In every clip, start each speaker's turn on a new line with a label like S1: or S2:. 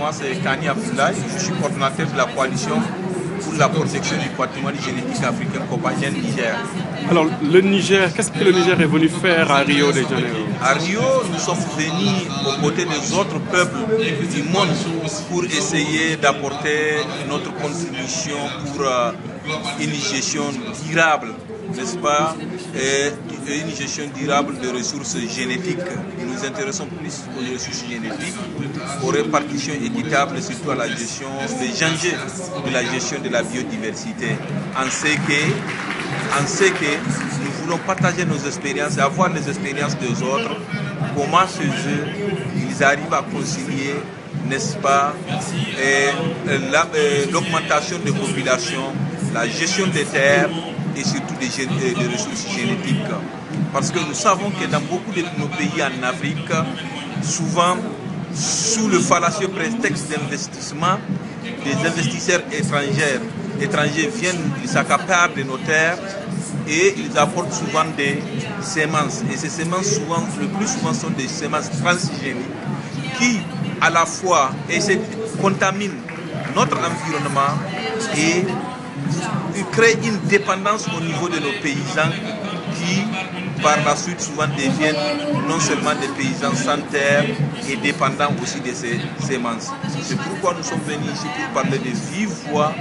S1: moi c'est Kani Abdoulaye, je suis coordonnateur de la coalition pour la protection du patrimoine génétique africain Copagène Niger.
S2: Alors le Niger, qu'est-ce que le Niger est venu faire à Rio de Janeiro?
S1: À Rio, nous sommes venus aux côtés des autres peuples du monde pour essayer d'apporter notre contribution pour une gestion durable, n'est-ce pas, et une gestion durable de ressources génétiques. Nous nous intéressons plus aux ressources génétiques, aux répartitions équitables, surtout à la gestion des enjeux de la gestion de la biodiversité. En ce que nous voulons partager nos expériences et avoir les expériences des autres, comment chez eux ils arrivent à concilier, n'est-ce pas, l'augmentation des populations, la gestion des terres et surtout des ressources génétiques. Parce que nous savons que dans beaucoup de nos pays en Afrique, souvent, sous le fallacieux prétexte d'investissement, des investisseurs étrangers viennent, ils s'accaparent de nos terres et ils apportent souvent des semences. Et ces semences, le plus souvent, sont des semences transgéniques qui, à la fois, contaminent notre environnement et créent une dépendance au niveau de nos paysans qui, par la suite, souvent deviennent non seulement des paysans sans terre et dépendants aussi de ces semences. C'est pourquoi nous sommes venus ici pour parler de vive voix,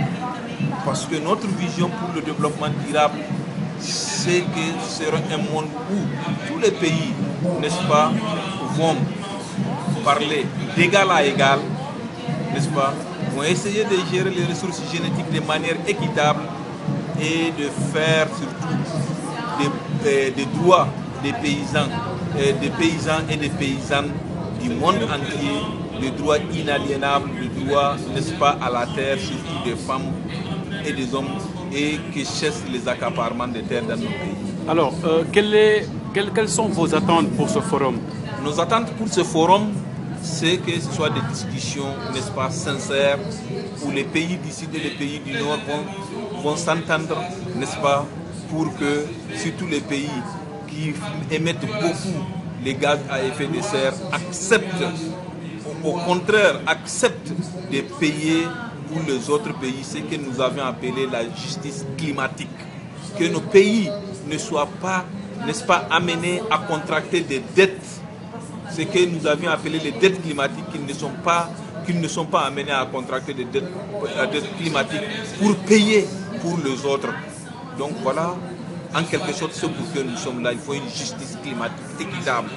S1: parce que notre vision pour le développement durable, c'est que ce sera un monde où tous les pays, n'est-ce pas, vont parler d'égal à égal, n'est-ce pas, vont essayer de gérer les ressources génétiques de manière équitable et de faire surtout des droits des paysans et des paysannes du monde entier, des droits inaliénables, des droits, n'est-ce pas, à la terre, surtout des femmes et des hommes, et qui cessent les accaparements des terres dans nos pays.
S2: Alors, quelles sont vos attentes pour ce forum?
S1: Nos attentes pour ce forum, c'est que ce soit des discussions, n'est-ce pas, sincères, où les pays d'ici et les pays du Nord vont s'entendre, n'est-ce pas, pour que surtout les pays qui émettent beaucoup les gaz à effet de serre acceptent, au contraire, acceptent de payer pour les autres pays ce que nous avions appelé la justice climatique. Que nos pays ne soient pas, n'est-ce pas, amenés à contracter des dettes, ce que nous avions appelé les dettes climatiques, qu'ils ne sont pas amenés à contracter des dettes climatiques pour payer pour les autres. Donc voilà, en quelque sorte, ce pour que nous sommes là, il faut une justice climatique équitable.